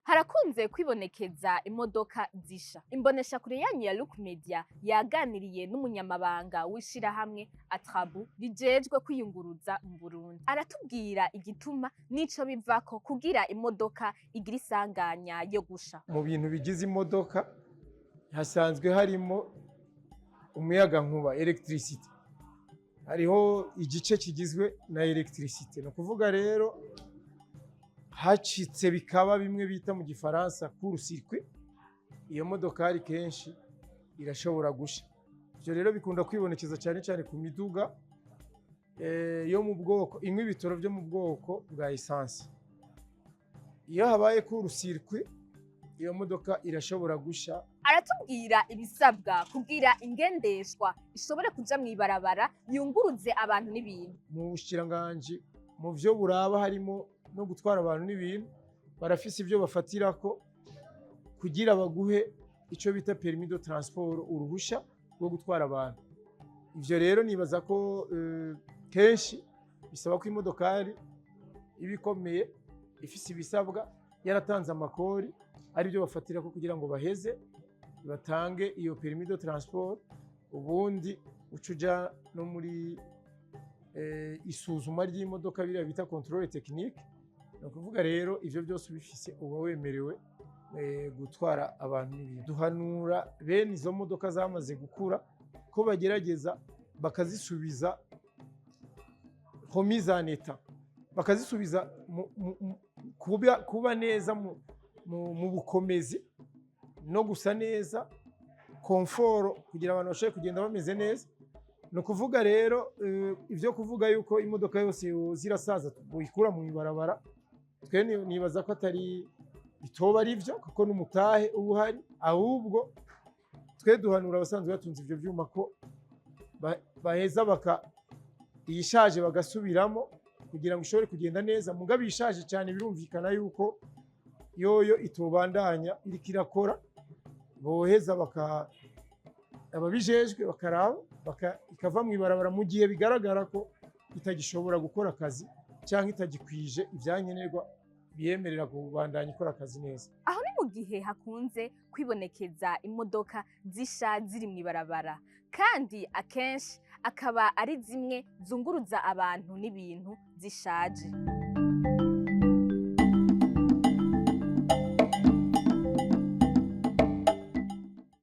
Harakunze kwibonekeza imodoka zisha. Imboneshakure yanyu ya Look Media yaganiriye n'umunyamabanga w'ishirahamwe Atrabu rijejwe kwiyunguruza mu Burundi. Aratubwira igituma n'ico bivako kugira imodoka igira isanganya yo gusha. Mu bintu bigize imodoka hasanzwe harimo umuyagankuba electricity. Hariho igice kigizwe na electricity. No kuvuga rero hacitse bikaba bimwe bita mu gifaransa court circuit, iyo modokari kenshi irashobora gusha. Ivyo rero bikunda kwibonekeza cyane cyane ku miduga yo mu bwoko imwe ibitoro byo mu bwoko bwa essence. Iyo habaye court circuit iyo modoka irashobora gusha. Aratubwira ibisabwa kugira ingendeshwa ishobore kuja mw'ibarabara yunguruze abantu n'ibintu. Mu bushikiranganje mu vyo buraba harimo no gutwara abantu n'ibintu, barafise ibyo bafatirako kugira baguhe ico bita permis de transport, uruhusha rwo gutwara abantu. Ivyo rero nibaza ko kenshi bisaba ko imodokari ibikomeye ifise ibisabwa yaratanze amakori ari byo bafatirako kugira ngo baheze batange iyo permis de transport, ubundi ucuja no muri isuzuma ry'imodoka biriya bita controle technique. No kuvuga rero ivyo byose ubifise uba wemerewe gutwara abantu n'ibintu. Duhanura bene izo modoka zamaze gukura ko bagerageza bakazisubiza remise en état, bakazisubiza kuba neza mu bukomezi no gusa neza, confort kugira abantu bashobore kugenda bameze neza. No kuvuga rero ivyo kuvuga yuko imodoka yose zirasaza tuyikura mu ibarabara, twe nibaza ko atari bitoba ari byo kuko n'umutahe ubuhari, ahubwo twe duhanura abasanzwe batunze ivyo vyuma ko baheza iyishaje bagasubiramo kugira ngo ishobore kugenda neza. Mugabe ishaje cyane birumvikana yuko yoyo itobandanya iriko irakora, boheza ababijejwe bakaraba ikava mu ibarabara mu gihe bigaragara ko itagishobora gukora akazi cyangwa itagikwije ivyankenerwa biyemerera kubandanya ikora akazi neza. Aho ni mu gihe hakunze kwibonekeza imodoka zisha ziri mw'ibarabara, kandi akenshi akaba ari zimwe zunguruza abantu n'ibintu zishaje.